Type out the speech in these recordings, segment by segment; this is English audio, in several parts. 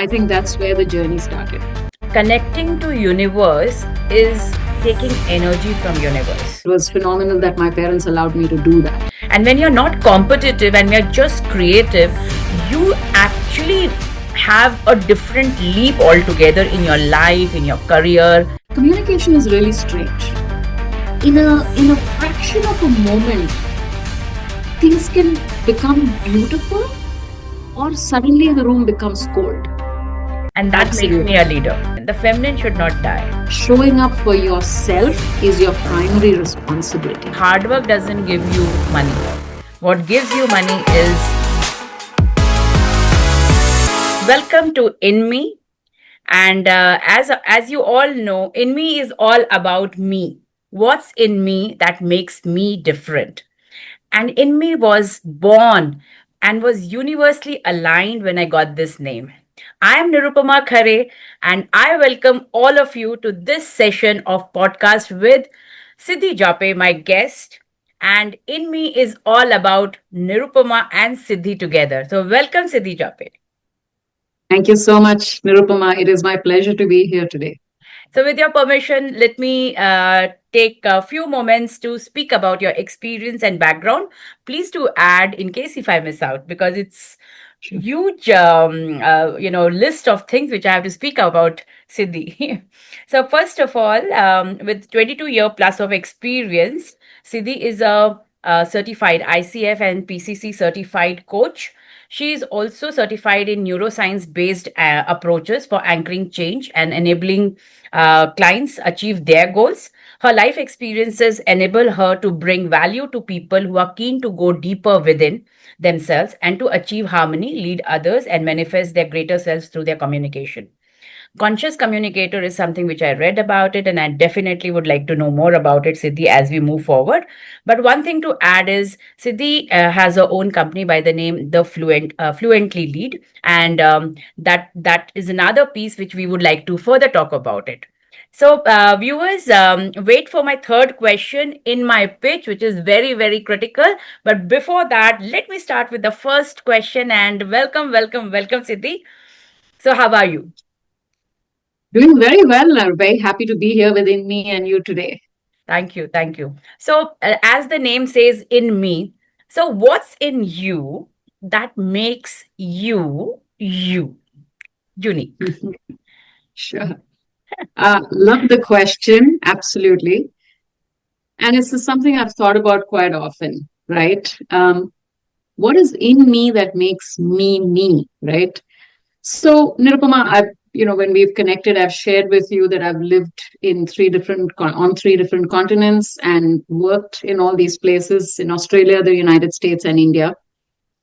I think that's where the journey started. Connecting to universe is taking energy from universe. It was phenomenal that my parents allowed me to do that. And when you're not competitive and you're just creative, you actually have a different leap altogether in your life, in your career. Communication is really strange. In a fraction of a moment, things can become beautiful, or suddenly the room becomes cold. And that makes me a leader. The feminine should not die. Showing up for yourself is your primary responsibility. Hard work doesn't give you money. What gives you money is... Welcome to In Me. And as you all know, In Me is all about me. What's in me that makes me different? And In Me was born and was universally aligned when I got this name. I am Nirupama Khare, and I welcome all of you to this session of podcast with Me-Siddhi Japee, my guest. And In Me is all about Nirupama and Siddhi together. So welcome, Me-Siddhi Japee. Thank you so much, Nirupama. It is my pleasure to be here today. So with your permission, let me take a few moments to speak about your experience and background. Please do add in case if I miss out, because it's huge list of things which I have to speak about Siddhi. So first of all, with 22-year plus of experience, Siddhi is a certified ICF and PCC certified coach. She is also certified in neuroscience based approaches for anchoring change and enabling clients achieve their goals. Her life experiences enable her to bring value to people who are keen to go deeper within themselves and to achieve harmony, lead others, and manifest their greater selves through their communication. Conscious communicator is something which I read about it, and I definitely would like to know more about it, Siddhi, as we move forward. But one thing to add is Siddhi has her own company by the name The Fluently Lead, and that is another piece which we would like to further talk about it. So, viewers, wait for my third question in my pitch, which is very, very critical. But before that, let me start with the first question. And welcome, Siddhi. So, how are you? Doing very well. I'm very happy to be here within me and you today. Thank you. So, as the name says, in me. So, what's in you that makes you unique? Sure. Love the question. Absolutely. And it's something I've thought about quite often, right? What is in me that makes me, right? So, Nirupama, when we've connected, I've shared with you that I've lived in on three different continents and worked in all these places in Australia, the United States, and India.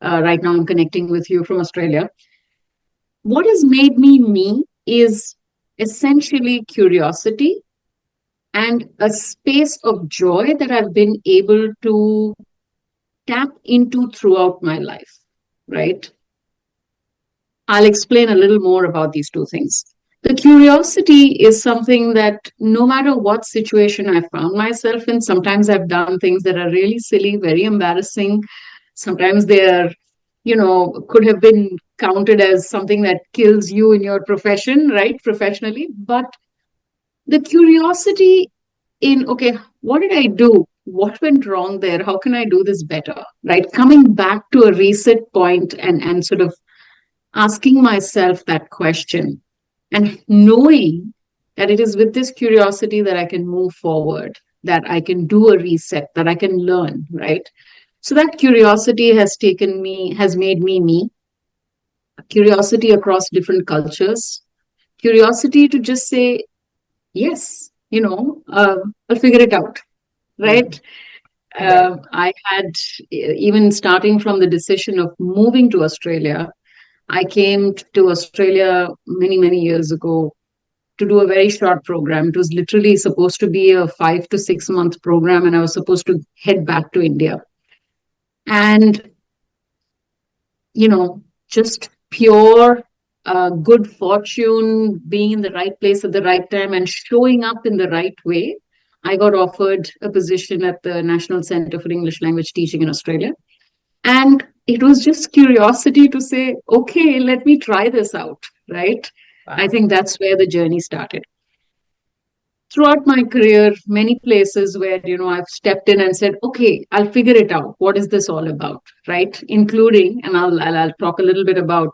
Right now, I'm connecting with you from Australia. What has made me is essentially curiosity and a space of joy that I've been able to tap into throughout my life, right? I'll explain a little more about these two things. The curiosity is something that no matter what situation I found myself in, sometimes I've done things that are really silly, very embarrassing. Sometimes they're, could have been counted as something that kills you in your profession, right? Professionally. But the curiosity in, okay, what did I do? What went wrong there? How can I do this better? Right? Coming back to a reset point and sort of asking myself that question and knowing that it is with this curiosity that I can move forward, that I can do a reset, that I can learn, right? So that curiosity has made me. Curiosity across different cultures, curiosity to just say, yes, I'll figure it out, right? I had, even starting from the decision of moving to Australia, I came to Australia many, many years ago to do a very short program. It was literally supposed to be a 5 to 6 month program, and I was supposed to head back to India. And, just pure good fortune, being in the right place at the right time and showing up in the right way, I got offered a position at the National Centre for English Language Teaching in Australia. And it was just curiosity to say, okay, let me try this out, right? I Wow. think that's where the journey started. Throughout my career, many places where, I've stepped in and said, okay, I'll figure it out. What is this all about? Right? Including, and I'll talk a little bit about,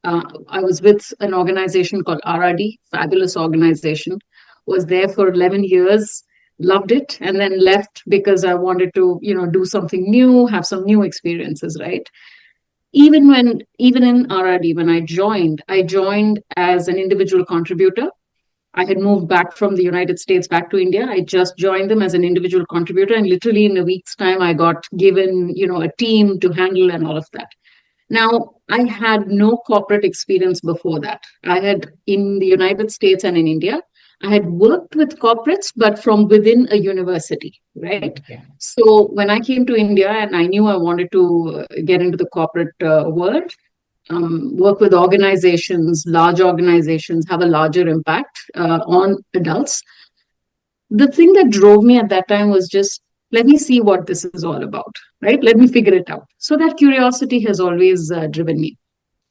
I was with an organization called RRD, fabulous organization, was there for 11 years, loved it, and then left because I wanted to, do something new, have some new experiences, right? Even in RRD, when I joined as an individual contributor. I had moved back from the United States back to India. I just joined them as an individual contributor, and literally in a week's time, I got given, a team to handle and all of that. Now, I had no corporate experience before that. I had in the United States and in India, I had worked with corporates, but from within a university, right? Okay. So when I came to India and I knew I wanted to get into the corporate world, work with organizations, large organizations, have a larger impact on adults. The thing that drove me at that time was just, let me see what this is all about, right? Let me figure it out. So that curiosity has always driven me.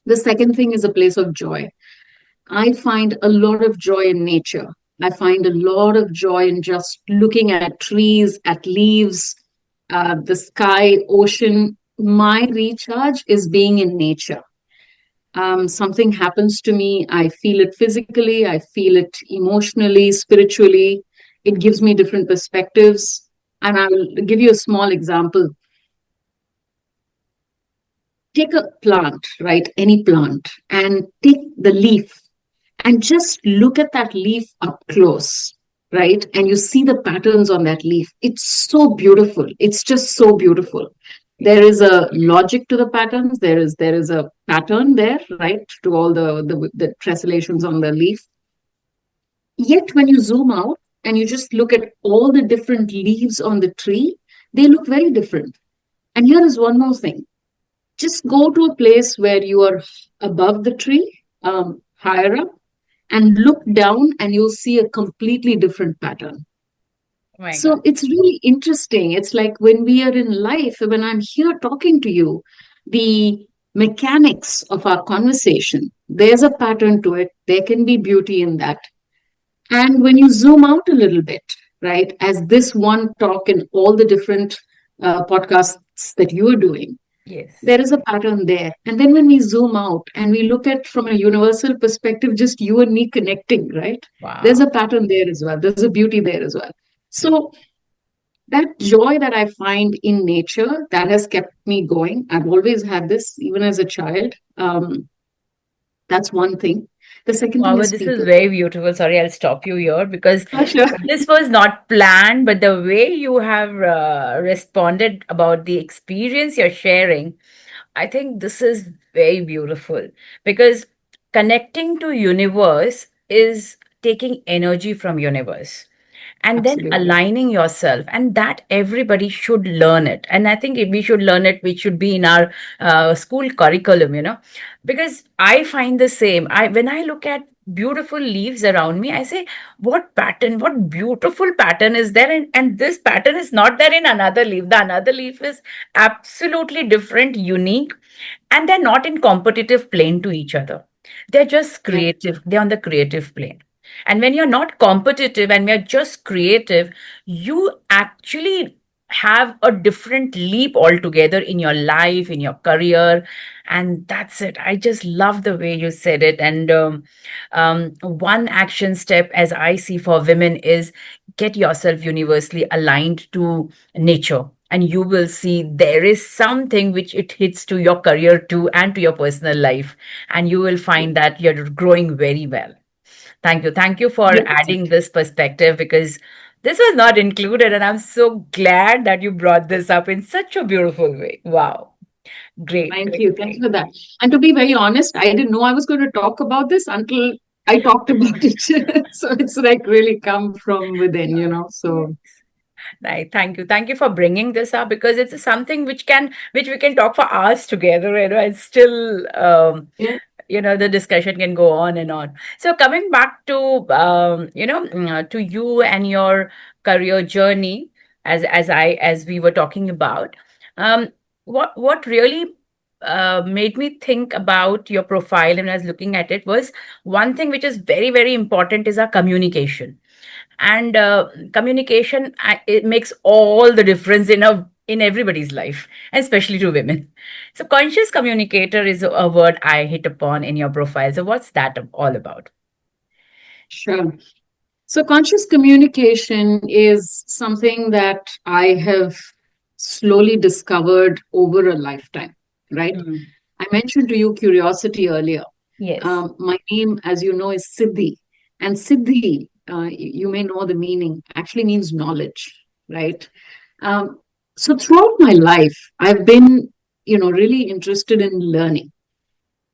The second thing is a place of joy. I find a lot of joy in nature. I find a lot of joy in just looking at trees, at leaves, the sky, ocean. My recharge is being in nature. Something happens to me, I feel it physically, I feel it emotionally, spiritually. It gives me different perspectives. And I will give you a small example. Take a plant, right? Any plant, and take the leaf and just look at that leaf up close, right? And you see the patterns on that leaf. It's so beautiful. It's just so beautiful. There is a logic to the patterns. There is a pattern there, right? To all the tessellations on the leaf. Yet when you zoom out and you just look at all the different leaves on the tree, they look very different. And here is one more thing. Just go to a place where you are above the tree, higher up, and look down and you'll see a completely different pattern. Oh my God. So it's really interesting. It's like when we are in life, when I'm here talking to you, the mechanics of our conversation, there's a pattern to it. There can be beauty in that. And when you zoom out a little bit, right, as this one talk and all the different podcasts that you are doing, Yes. there is a pattern there. And then when we zoom out and we look at from a universal perspective, just you and me connecting, right? There's Wow. a pattern there as well. There's a beauty there as well. So that joy that I find in nature, that has kept me going. I've always had this, even as a child. That's one thing. The second thing Wow, but is this is people. very beautiful. Sorry, I'll stop you here because Oh, sure. this was not planned, but the way you have responded about the experience you're sharing, I think this is very beautiful because connecting to universe is taking energy from universe and then Absolutely. aligning yourself, and that everybody should learn it. And I think if we should learn it, we should be in our school curriculum, because I find the same. I When I look at beautiful leaves around me, I say, what pattern, what beautiful pattern is there, and this pattern is not there in another leaf. The another leaf is absolutely different, unique, and they're not in competitive plane to each other. They're just Yeah. creative. They're on the creative plane. And when you're not competitive and we're just creative, you actually have a different leap altogether in your life, in your career. And that's it. I just love the way you said it. And one action step, as I see for women, is get yourself universally aligned to nature, and you will see there is something which it hits to your career too and to your personal life, and you will find that you're growing very well. Thank you for 100%. adding this perspective because this was not included, and I'm so glad that you brought this up in such a beautiful way. Wow. Great, Thank great, you. Thank you great. for that. And to be very honest, I didn't know I was going to talk about this until I talked about it. So it's like really come from within, Yes. So Right. Thank you. Thank you for bringing this up because it's something which we can talk for hours together, and still yeah, the discussion can go on and on. So coming back to to you and your career journey, as we were talking about, um what really made me think about your profile and I was looking at it was one thing which is very, very important is our communication. And communication, it makes all the difference in everybody's life, and especially to women. So conscious communicator is a word I hit upon in your profile. So what's that all about? Sure. So, conscious communication is something that I have slowly discovered over a lifetime, right? Mm. I mentioned to you curiosity earlier. Yes. My name, as you know, is Siddhi. And Siddhi, you may know the meaning, actually means knowledge, right? Um, so, throughout my life, I've been, really interested in learning.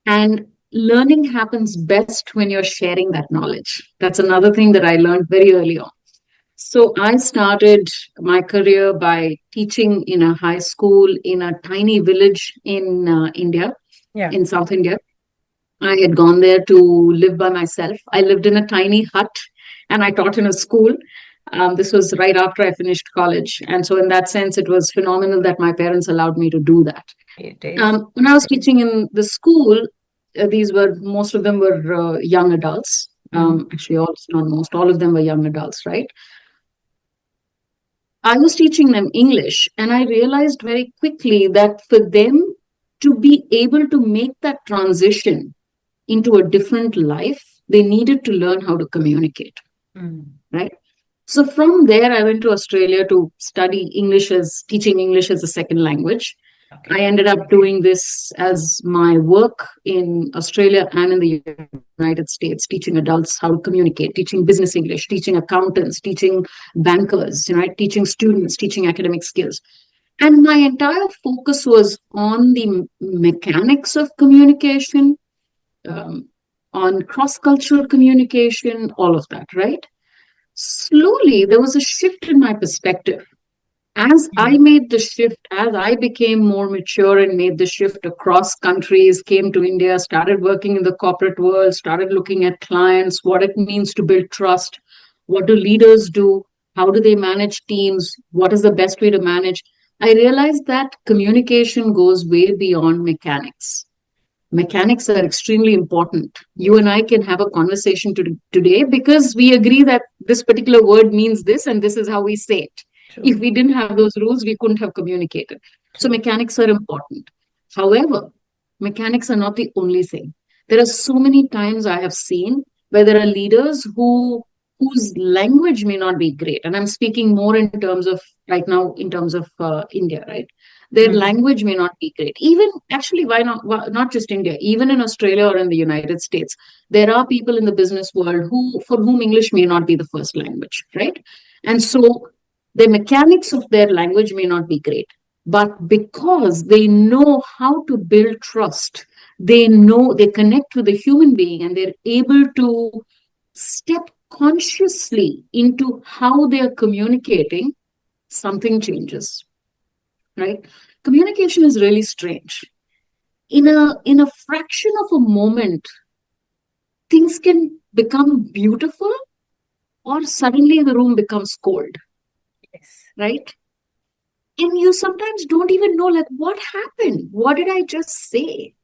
And learning happens best when you're sharing that knowledge. That's another thing that I learned very early on. So I started my career by teaching in a high school in a tiny village in India, Yeah. in South India. I had gone there to live by myself. I lived in a tiny hut and I taught in a school. This was right after I finished college. And so, in that sense, it was phenomenal that my parents allowed me to do that. It is. When I was teaching in the school, most of them were young adults. Mm. Actually, not most, all of them were young adults, right? I was teaching them English, and I realized very quickly that for them to be able to make that transition into a different life, they needed to learn how to communicate, Mm. right? So from there, I went to Australia to study English as teaching English as a second language. I Okay. ended up doing this as my work in Australia and in the United States, teaching adults how to communicate, teaching business English, teaching accountants, teaching bankers, teaching students, teaching academic skills. And my entire focus was on the mechanics of communication, um, on cross cultural communication, all of that, right? Slowly, there was a shift in my perspective as I Mm. made the shift, as I became more mature and made the shift across countries, came to India, started working in the corporate world, started looking at clients, what it means to build trust, what do leaders do, how do they manage teams, what is the best way to manage. I realized that communication goes way beyond mechanics. Mechanics are extremely important. You Yes. and I can have a conversation today because we agree that this particular word means this and this is how we say it. If True. we didn't have those rules, we couldn't have communicated. So True. mechanics are important. However, mechanics are not the only thing. There are so many times I have seen where there are leaders whose language may not be great, and I'm speaking more in terms of right now in terms of India, right? Their Mm. language may not be great. Even actually, why not just India? Even in Australia or in the United States, there are people in the business world who for whom English may not be the first language, right? And so the mechanics of their language may not be great, but because they know how to build trust, they know they connect with the human being and they're able to step consciously into how they are communicating, something changes, right? Communication is really strange. In a fraction of a moment, things can become beautiful or suddenly the room becomes cold, Yes. right? And you sometimes don't even know, like, what happened? What did I just say?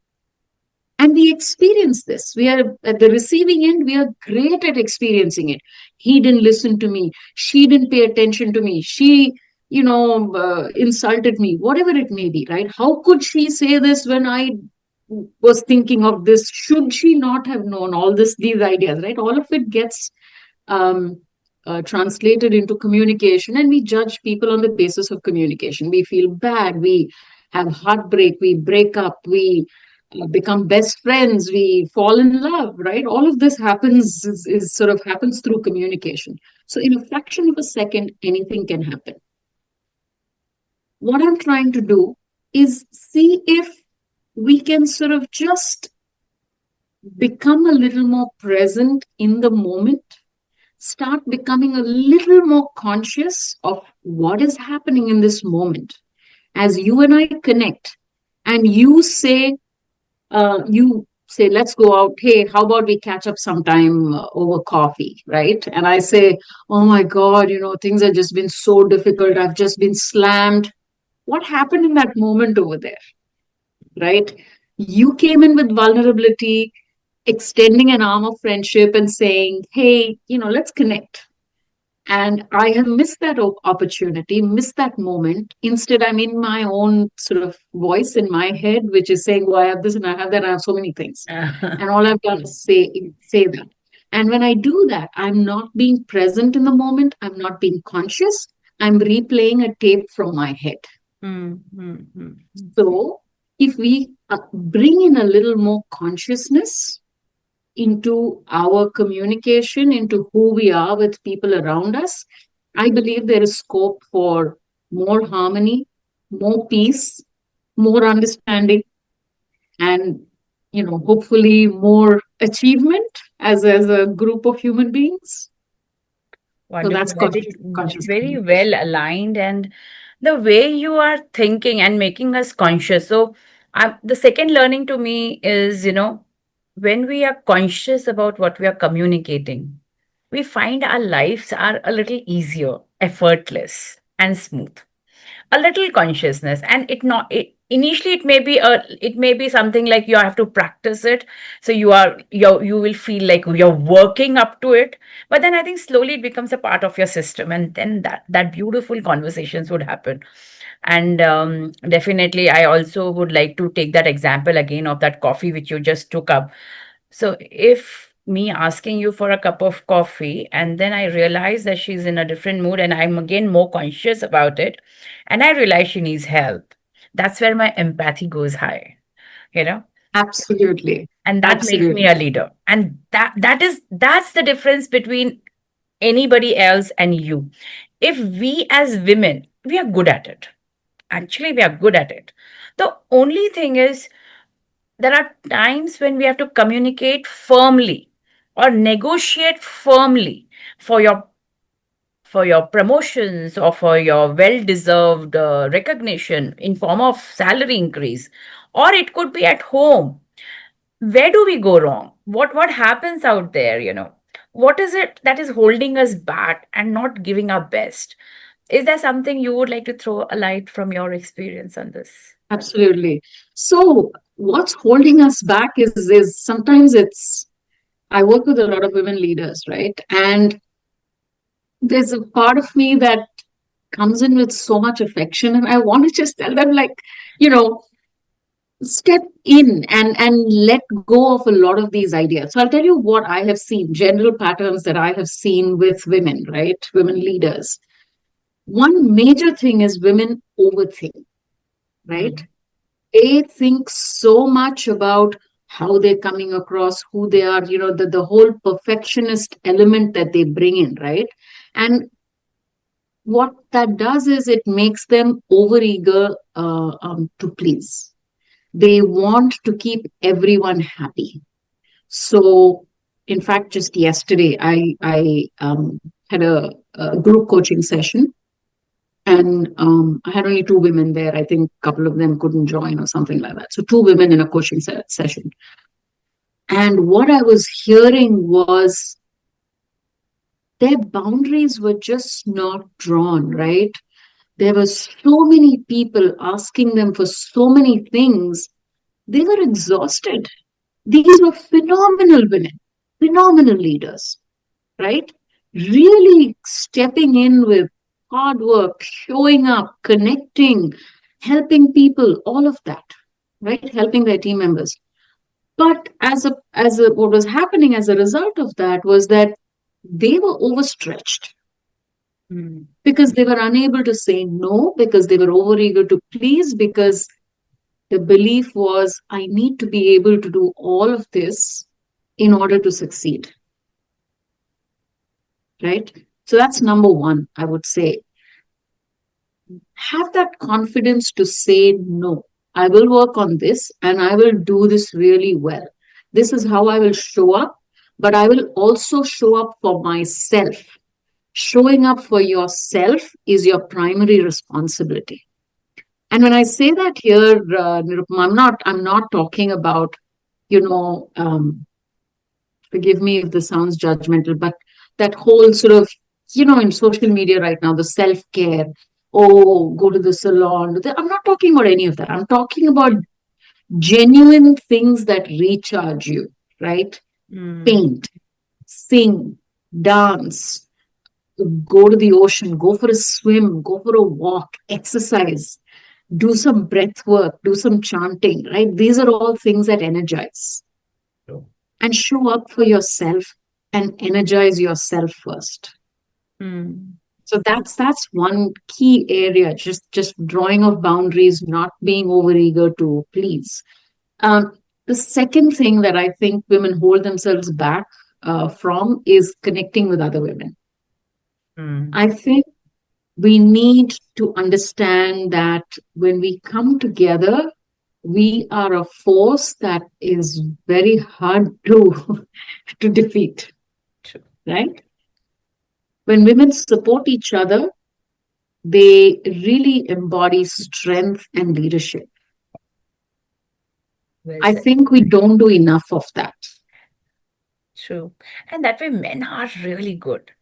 And we experience this. We are at the receiving end, we are great at experiencing it. He didn't listen to me. She didn't pay attention to me. She, insulted me, whatever it may be, right? How could she say this when I was thinking of this? Should she not have known all these ideas, right? All of it gets um, translated into communication, and we judge people on the basis of communication. We feel bad, we have heartbreak, we break up, we become best friends, we fall in love, right? All of this happens is sort of happens through communication. So in a fraction of a second, anything can happen. What I'm trying to do is see if we can sort of just become a little more present in the moment, start becoming a little more conscious of what is happening in this moment. As you and I connect, and you say, let's go out. Hey, how about we catch up sometime over coffee, right? And I say, oh my God, things have just been so difficult. I've just been slammed. What happened in that moment over there? right? You came in with vulnerability, extending an arm of friendship and saying, hey, let's connect. And I have missed that opportunity, missed that moment. Instead, I'm in my own sort of voice in my head, which is saying, well, I have this and I have that, and I have so many things. And all I've done is say that. And when I do that, I'm not being present in the moment. I'm not being conscious. I'm replaying a tape from my head. Mm, mm, mm, mm. So if we bring in a little more consciousness into our communication, into who we are with people around us, I believe there is scope for more harmony, more peace, more understanding, and hopefully more achievement as a group of human beings. So Wonderful. that's I think conscious very communication. well aligned, and the way you are thinking and making us conscious. So, the second learning to me is, when we are conscious about what we are communicating, we find our lives are a little easier, effortless, and smooth. A little consciousness, and initially it may be something like you have to practice it, so you will feel like you're working up to it, but then I think slowly it becomes a part of your system, and then that beautiful conversations would happen. And definitely I also would like to take that example again of that coffee which you just took up. So if me asking you for a cup of coffee and then I realize that she's in a different mood and I'm again more conscious about it and I realize she needs help, that's where my empathy goes high, you know, Absolutely. and that makes me Absolutely. a leader. And that's the difference between anybody else and you. If we as women, we are good at it. Actually, we are good at it. The only thing is there are times when we have to communicate firmly or negotiate firmly for your promotions or for your well deserved recognition in form of salary increase, or it could be at home. Where do we go wrong? What happens out there, what is it that is holding us back and not giving our best? Is there something you would like to throw a light from your experience on this? Absolutely. So what's holding us back is sometimes it's I work with a lot of women leaders, right? And there's a part of me that comes in with so much affection, and I want to just tell them, like, you know, step in and let go of a lot of these ideas. So I'll tell you what I have seen, general patterns that I have seen with women, right? Women leaders. One major thing is women overthink, right? Mm, They think so much about how they're coming across, who they are, the whole perfectionist element that they bring in, right? And what that does is it makes them overeager to please. They want to keep everyone happy. So, in fact, just yesterday, I had a group coaching session, and I had only two women there. I think a couple of them couldn't join or something like that. So, two women in a coaching session. And what I was hearing was their boundaries were just not drawn, right? There were so many people asking them for so many things. They were exhausted. These were phenomenal women, phenomenal leaders, right? Really stepping in with hard work, showing up, connecting, helping people, all of that, right? Helping their team members. But what was happening as a result of that was that they were overstretched mm, because they were unable to say no, because they were overeager to please, because the belief was, I need to be able to do all of this in order to succeed, right? So that's number one, I would say. Have that confidence to say no. I will work on this and I will do this really well. This is how I will show up, but I will also show up for myself. Showing up for yourself is your primary responsibility. And when I say that here, Nirupama, I'm not talking about, you know, forgive me if this sounds judgmental, but that whole sort of, in social media right now, the self care, oh, go to the salon. I'm not talking about any of that. I'm talking about Genuine things that recharge you, right? Mm. Paint, sing, dance, go to the ocean, go for a swim, go for a walk, exercise, do some breath work, do some chanting, right? These are all things that energize. True. And show up for yourself and energize yourself first. Mm. So that's one key area, just drawing of boundaries, not being overeager to please. Um, the second thing that I think women hold themselves back from is connecting with other women. Mm. I think we need to understand that when we come together, we are a force that is very hard to to defeat, True. right? When women support each other, they really embody strength and leadership. Well I said. think we don't do enough of that. True. And that way, men are really good.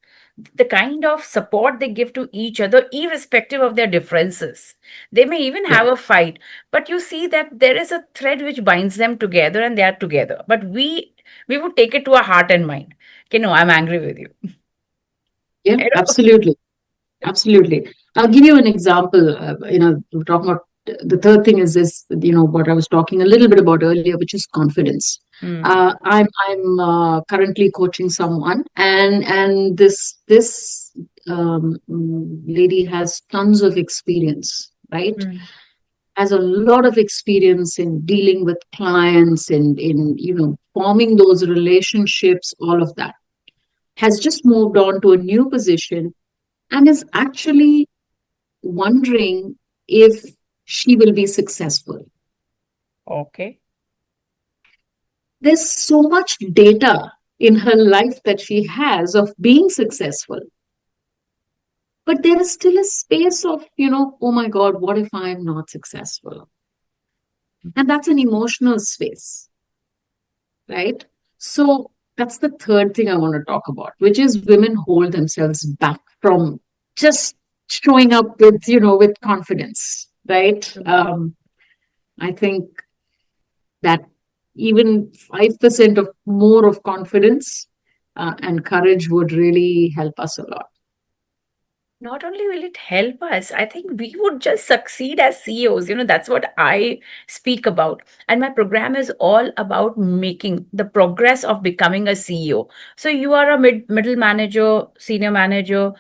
The kind of support they give to each other, irrespective of their differences. They may even Yeah, have a fight, but you see that there is a thread which binds them together and they are together. But we would take it to our heart and mind. Okay, no, I'm angry with you. yeah, You know? absolutely. Absolutely. I'll give you an example. We're talking about the third thing is this, what I was talking a little bit about earlier, which is confidence. Mm, I'm currently coaching someone, and this lady has tons of experience, right? mm, Has a lot of experience in dealing with clients and in forming those relationships, all of that. Has just moved on to a new position and is actually wondering if she will be successful. okay. There's so much data in her life that she has of being successful, but there is still a space of, oh my God, what if I'm not successful? And that's an emotional space, right? So that's the third thing I want to talk about, which is women hold themselves back from just showing up with confidence, right? True. I think that even 5% of more of confidence and courage would really help us a lot. Not only will it help us, I think we would just succeed as CEOs. That's what I speak about. And my program is all about making the progress of becoming a CEO. So you are a middle manager, senior manager.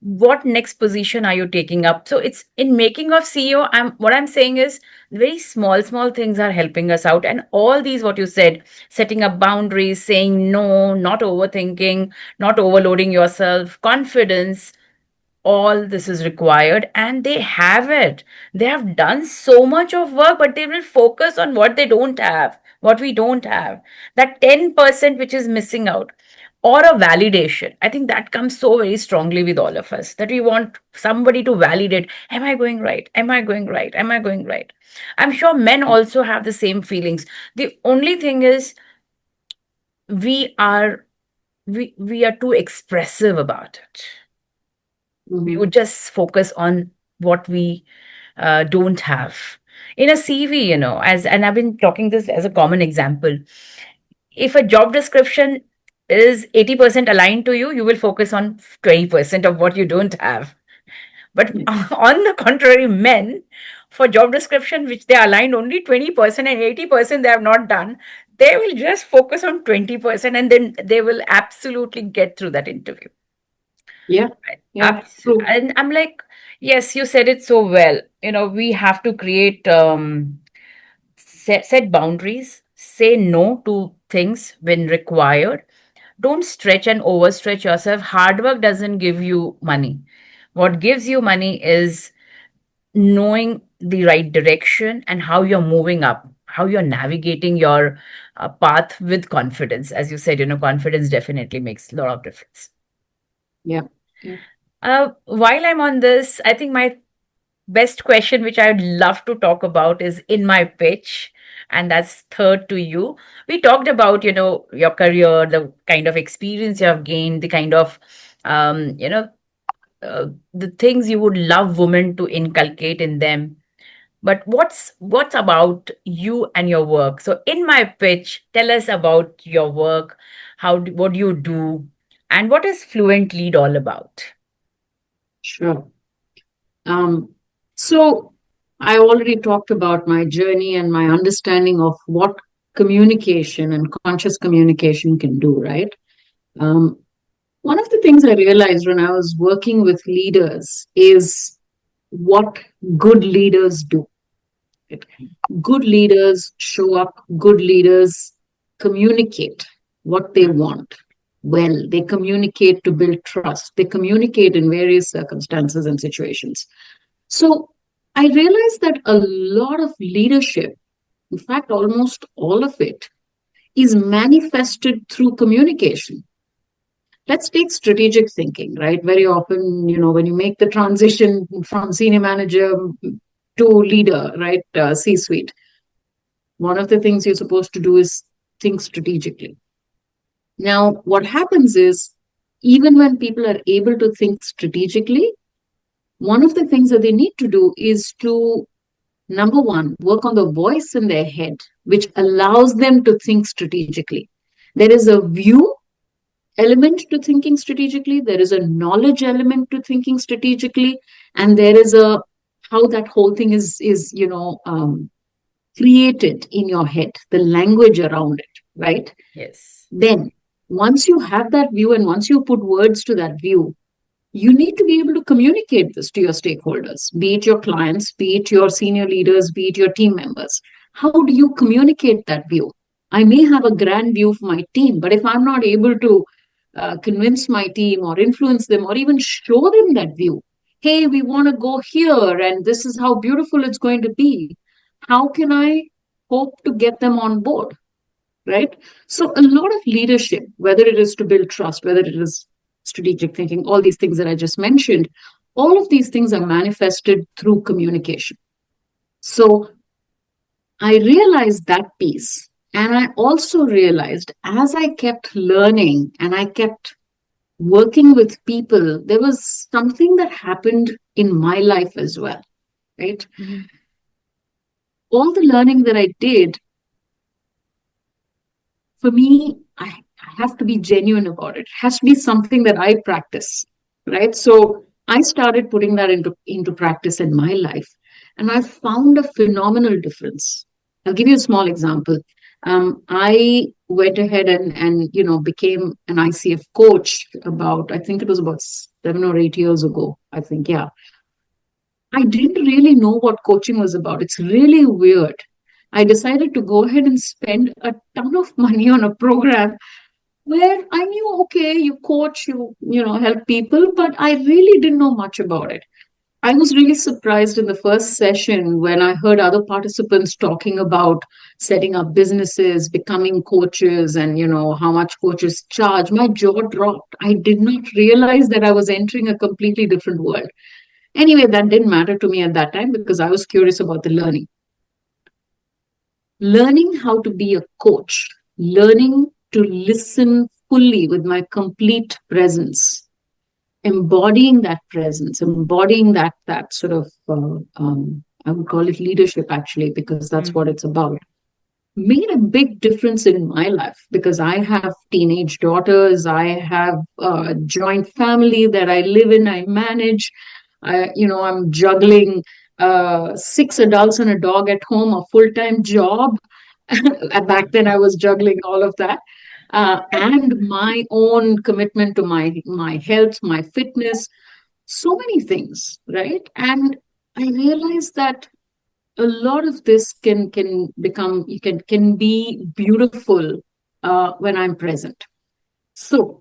What next position are you taking up? So it's in making of CEO. What I'm saying is very small things are helping us out. And all these, what you said, setting up boundaries, saying no, not overthinking, not overloading yourself, confidence, all this is required, and they have it. They have done so much of work, but they will focus on what they don't have, what we don't have, that 10% which is missing out, or a validation. I think that comes so very strongly with all of us, that we want somebody to validate, am I going right, am I going right, am I going right? I'm sure men also have the same feelings. The only thing is we are we are too expressive about it. We Mhm. would just focus on what we don't have in a CV, as and I've been talking this as a common example. If a job description is 80% aligned to you, you will focus on 20% of what you don't have. But Yeah, on the contrary, men, for job description which they aligned only 20% and 80% they have not done, they will just focus on 20% and then they will absolutely get through that interview. yeah, yeah, true. And I'm like, yes, you said it so well. We have to create set boundaries, say no to things when required. Don't stretch and overstretch yourself. Hard work doesn't give you money. What gives you money is knowing the right direction and how you're moving up, how you're navigating your path with confidence. As you said, confidence definitely makes a lot of difference. Yeah, yeah. While I'm on this, I think my best question, which I'd love to talk about, is in my pitch. And that's third to you. We talked about, your career, the kind of experience you have gained, the kind of, um, you know, the things you would love women to inculcate in them. But what's about you and your work? So in my pitch, tell us about your work. What do you do, and what is Fluent Lead all about? Sure. Um, so I already talked about my journey and my understanding of what communication and conscious communication can do, right? Um, One of the things I realized when I was working with leaders is what good leaders do. Right? Good leaders show up, good leaders communicate what they want. Well, they communicate to build trust. They communicate in various circumstances and situations. So I realized that a lot of leadership, in fact, almost all of it, is manifested through communication. Let's take strategic thinking, right? Very often, when you make the transition from senior manager to leader, right? C suite, one of the things you're supposed to do is think strategically. Now, what happens is, even when people are able to think strategically, one of the things that they need to do is to, number one, work on the voice in their head, which allows them to think strategically. There is a view element to thinking strategically, there is a knowledge element to thinking strategically, and there is a how that whole thing is created in your head, the language around it, right? Yes. Then once you have that view and once you put words to that view, you need to be able to communicate this to your stakeholders, be it your clients, be it your senior leaders, be it your team members. How do you communicate that view? I may have a grand view for my team, but if I'm not able to convince my team or influence them or even show them that view, hey, we want to go here and this is how beautiful it's going to be, how can I hope to get them on board? Right? So, a lot of leadership, whether it is to build trust, whether it is strategic thinking, all these things that I just mentioned, all of these things are manifested through communication. So, I realized that piece. And I also realized as I kept learning and I kept working with people, there was something that happened in my life as well, right? Mhm. All the learning that I did, for me, I have to be genuine about it. It has to be something that I practice, right? So I started putting that into practice in my life, and I found a phenomenal difference. I'll give you a small example. I went ahead and became an ICF coach about, I think it was about 7 or 8 years ago. I think, yeah. I didn't really know what coaching was about. It's really weird. I decided to go ahead and spend a ton of money on a program where I knew, okay, you coach, you help people, but I really didn't know much about it. I was really surprised in the first session when I heard other participants talking about setting up businesses, becoming coaches, and how much coaches charge. My jaw dropped. I did not realize that I was entering a completely different world. Anyway, that didn't matter to me at that time because I was curious about the learning. Learning how to be a coach, learning to listen fully with my complete presence, embodying that presence, embodying that sort of, I would call it leadership actually, because that's what Mhm. it's about, made a big difference in my life because I have teenage daughters. I have a joint family that I live in, I manage. I'm juggling six adults and a dog at home, a full time job. Back then, I was juggling all of that. And my own commitment to my health, my fitness, so many things, right? And I realized that a lot of this can become can be beautiful when I'm present. So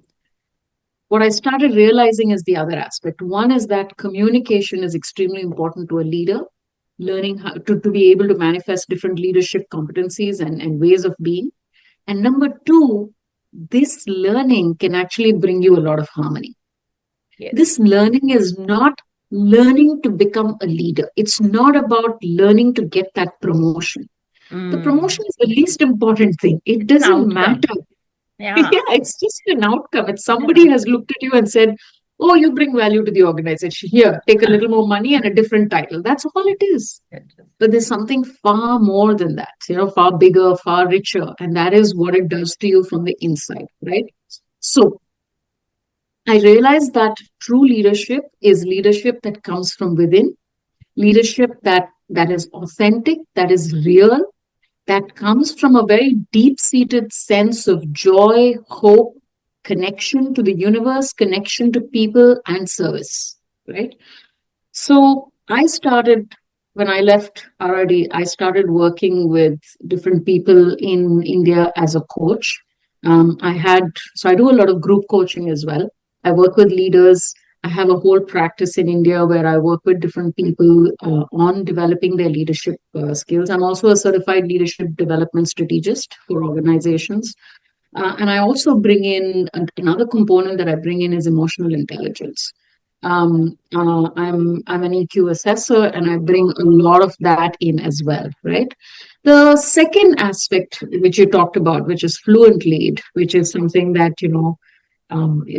what I started realizing is the other aspect. One is that communication is extremely important to a leader, learning how to be able to manifest different leadership competencies and ways of being. And number two, this learning can actually bring you a lot of harmony. This Yes. learning is not learning to become a leader. It's not about learning to get that promotion. The Mm. promotion is the least important thing. It It's an doesn't matter. outcome. Yeah. Yeah, it's just an outcome. It's It's an somebody has outcome. looked at you and said, Oh, you bring value to the organization. Here, take a little more money and a different title. That's all it is. But there's something far more than that, far bigger, far richer. And that is what it does to you from the inside, right? So I realized that true leadership is leadership that comes from within, leadership that is authentic, that is real, that comes from a very deep-seated sense of joy, hope, connection to the universe, connection to people, and service, right? So I started, when I left RRD, I started working with different people in India as a coach. So I do a lot of group coaching as well. I work with leaders. I have a whole practice in India where I work with different people on developing their leadership skills. I'm also a certified leadership development strategist for organizations. And I also bring in another component that I bring in is emotional intelligence. I'm an EQ assessor, and I bring a lot of that in as well, right? The second aspect which you talked about, which is fluent lead, which is something that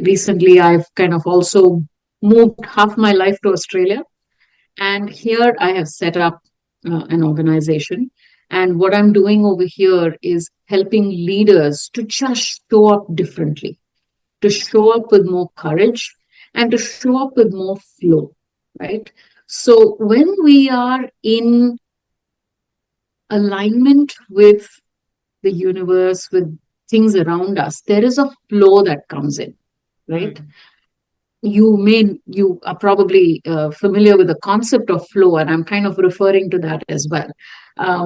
recently I've kind of also moved half my life to Australia, and here I have set up an organization. And what I'm doing over here is helping leaders to just show up differently, to show up with more courage, and to show up with more flow, right? So when we are in alignment with the universe, with things around us, there is a flow that comes in, right? Mm. You are probably familiar with the concept of flow, and I'm kind of referring to that as well.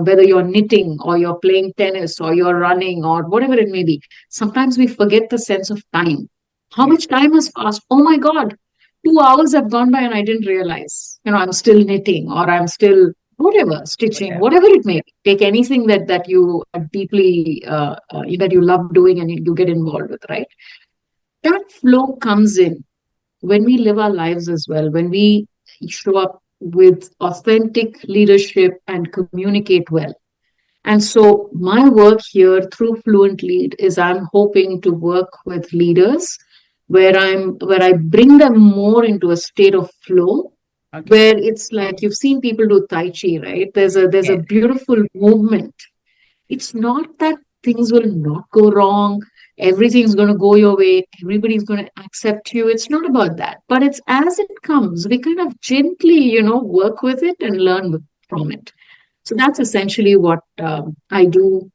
Whether you're knitting or you're playing tennis or you're running or whatever it may be, sometimes we forget the sense of time. How Yeah. much time has passed? Oh my God, 2 hours have gone by and I didn't realize. I'm still knitting, or I'm still whatever, stitching, Whatever. whatever it may be. Take anything that you are deeply that you love doing and you get involved with, right? That flow comes in when we live our lives as well, when we show up with authentic leadership and communicate well. And so, my work here through Fluent Lead is I'm hoping to work with leaders where I bring them more into a state of flow, Okay. where it's like you've seen people do Tai Chi, right? There's a Yes. beautiful movement. It's not that things will not go wrong, everything's going to go your way, everybody's going to accept you. It's not about that. But it's as it comes, we kind of gently, work with it and learn from it. So that's essentially what I do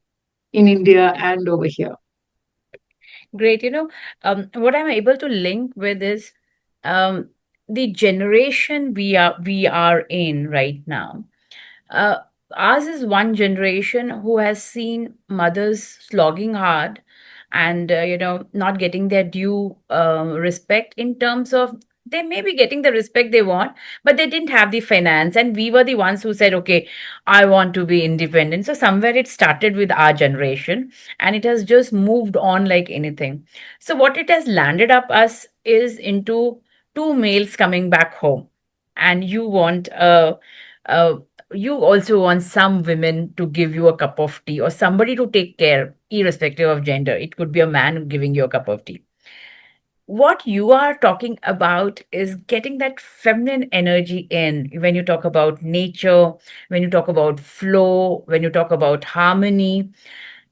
in India and over here. Great. What I'm able to link with is um, the generation we are in right now. Uh, Ours is one generation who has seen mothers slogging hard and not getting their due respect in terms of they may be getting the respect they want, but they didn't have the finance, and we were the ones who said, "Okay, I want to be independent." So somewhere it started with our generation, and it has just moved on like anything. So what it has landed up us is into two males coming back home, and uh, you also want some women to give you a cup of tea or somebody to take care, irrespective of gender. It could be a man giving you a cup of tea. What you are talking about is getting that feminine energy in when you talk about nature, when you talk about flow, when you talk about harmony.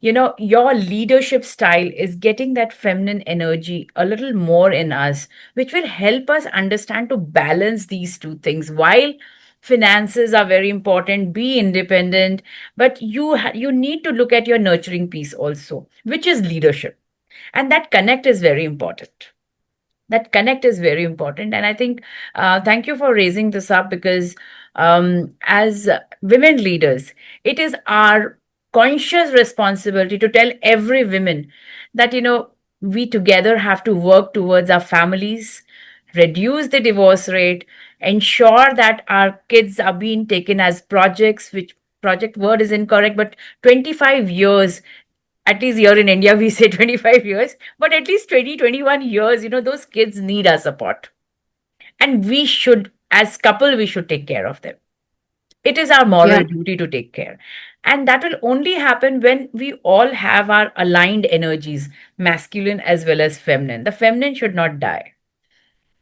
Your leadership style is getting that feminine energy a little more in us, which will help us understand to balance these two things. While finances are very important, be independent, but you need to look at your nurturing piece also, which is leadership, and that connect is very important. That connect is very important, and I think thank you for raising this up, because as women leaders, it is our conscious responsibility to tell every woman that we together have to work towards our families, reduce the divorce rate, ensure that our kids are being taken as projects, which project word is incorrect, but 25 years, at least here in India, we say 25 years, but at least 20, 21 years, those kids need our support. And we should, as couple, we should take care of them. It is our Yeah, moral duty to take care. And that will only happen when we all have our aligned energies, masculine as well as feminine. The feminine should not die.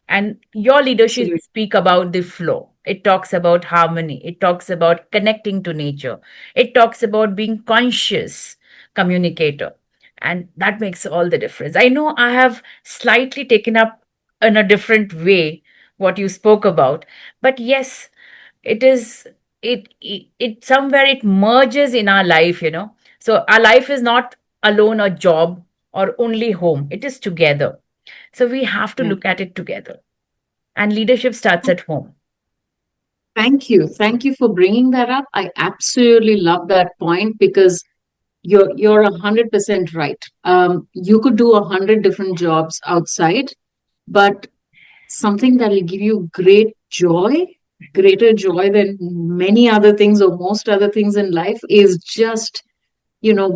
And your leadership Absolutely. speak about the flow. It talks about harmony. It talks about connecting to nature. It talks about being conscious communicator. And that makes all the difference. I know I have slightly taken up in a different way what you spoke about, but yes, it is it somewhere it merges in our life, so our life is not alone a job or only home, it is together. So we have to Yeah. look at it together. And leadership starts at home. Thank you. Thank you for bringing that up. I absolutely love that point because you're 100% right. You could do 100 different jobs outside, but something that will give you great joy, greater joy than many other things or most other things in life, is just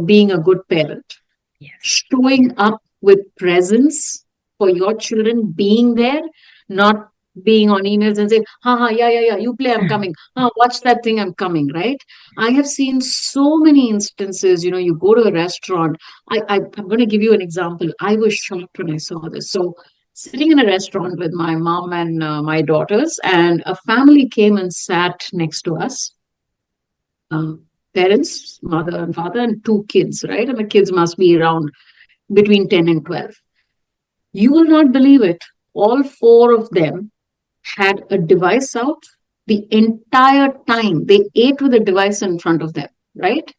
being a good parent, Yes. showing up with presence for your children, being there, not being on emails and saying, ha ha, yeah, yeah, yeah, you play, I'm coming. Watch that thing, I'm coming, right? I have seen so many instances, you go to a restaurant. I'm going to give you an example. I was shocked when I saw this. So, sitting in a restaurant with my mom and my daughters, and a family came and sat next to us. Uh, Parents, mother and father, and two kids, right? And the kids must be around between 10 and 12. You will not believe it. All four of them had a device out the entire time. They ate with a device in front of them, right?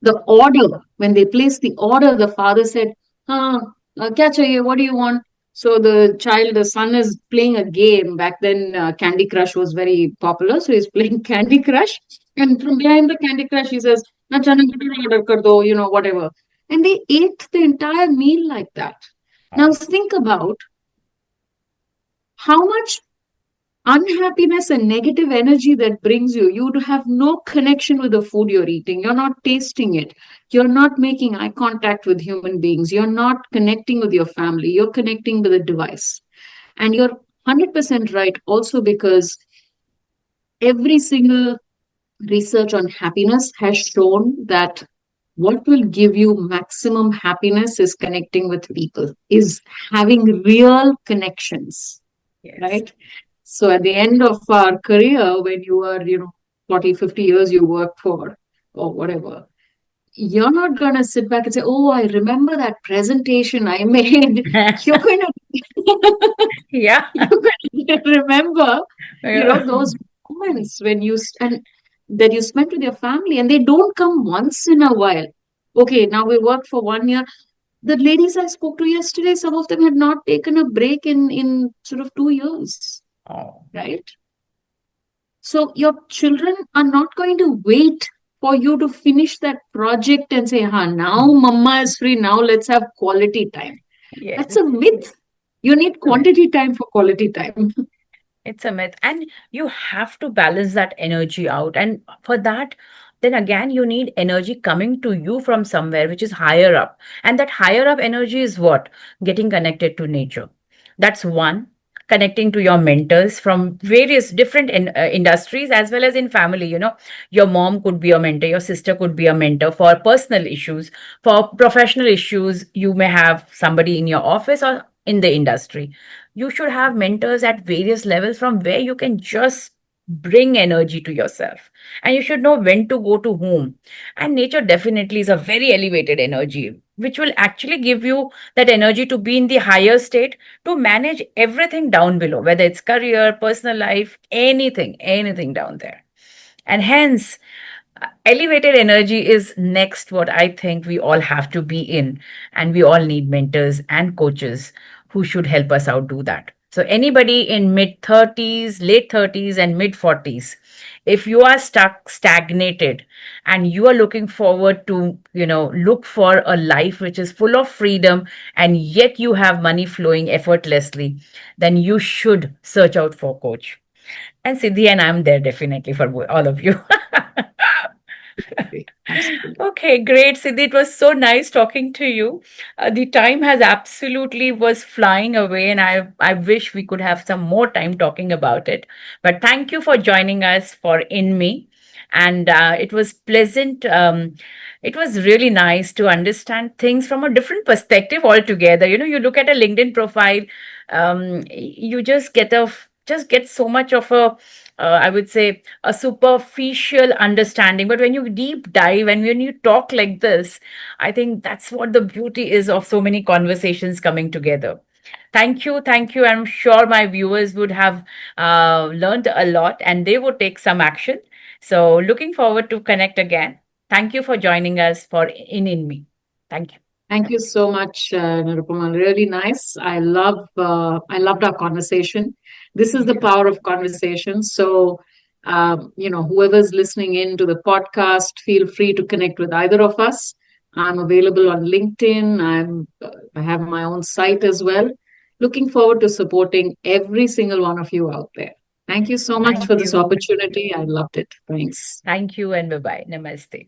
The order, when they placed the order, the father said, kya chahiye? What do you want? So the son is playing a game. Back then, Candy Crush was very popular. So he's playing Candy Crush. And from behind the Candy Crush, he says, na chana bhatura order kar do, whatever. And they ate the entire meal like that. Now Oh, think about how much unhappiness and negative energy that brings you. You have no connection with the food you're eating. You're not tasting it. You're not making eye contact with human beings. You're not connecting with your family. You're connecting with a device. And you're 100% right also, because every single research on happiness has shown that what will give you maximum happiness is connecting with people, is having real connections, yes. right? So at the end of our career, when you are, 40, 50 years you work for or whatever, you're not going to sit back and say, oh, I remember that presentation I made. You're going to, Yeah. you're going to remember, Yeah. those moments when and that you spent with your family, and they don't come once in a while. Okay, now we worked for 1 year. The ladies I spoke to yesterday, some of them had not taken a break in sort of 2 years, Oh, right? So your children are not going to wait for you to finish that project and say, now mama is free, now let's have quality time. yes. That's a myth. You need quantity time for quality time. It's a myth. And you have to balance that energy out. And for that, then again, you need energy coming to you from somewhere which is higher up. And that higher up energy is what? Getting connected to nature. That's one. Connecting to your mentors from various different industries as well as in family. Your mom could be a mentor, your sister could be a mentor for personal issues, for professional issues. You may have somebody in your office or in the industry. You should have mentors at various levels from where you can just bring energy to yourself, and you should know when to go to whom. And nature definitely is a very elevated energy which will actually give you that energy to be in the higher state, to manage everything down below, whether it's career, personal life, anything down there. And hence, elevated energy is next what I think we all have to be in. And we all need mentors and coaches who should help us out do that. So anybody in mid 30s, late 30s and mid 40s, if you are stuck, stagnated, and you are looking forward to, look for a life which is full of freedom and yet you have money flowing effortlessly, then you should search out for coach. And Siddhi and I'm there definitely for all of you. Absolutely. Absolutely. Okay, great, Siddhi. It was so nice talking to you. The time has absolutely was flying away, and I wish we could have some more time talking about it. But thank you for joining us for In Me. and it was pleasant. It was really nice to understand things from a different perspective altogether. You look at a LinkedIn profile, you just get so much of a I would say a superficial understanding. But when you deep dive and when you talk like this, I think that's what the beauty is of so many conversations coming together. Thank you, thank you. I'm sure my viewers would have learned a lot and they would take some action. So looking forward to connect again. Thank you for joining us for In Me. Thank you. Thank you so much, Nirupama. Really nice. I loved our conversation. This is the power of conversation. So, whoever's listening in to the podcast, feel free to connect with either of us. I'm available on LinkedIn. I have my own site as well. Looking forward to supporting every single one of you out there. Thank you so much Thank for this you. opportunity. I loved it. Thanks. Thank you and bye bye. Namaste.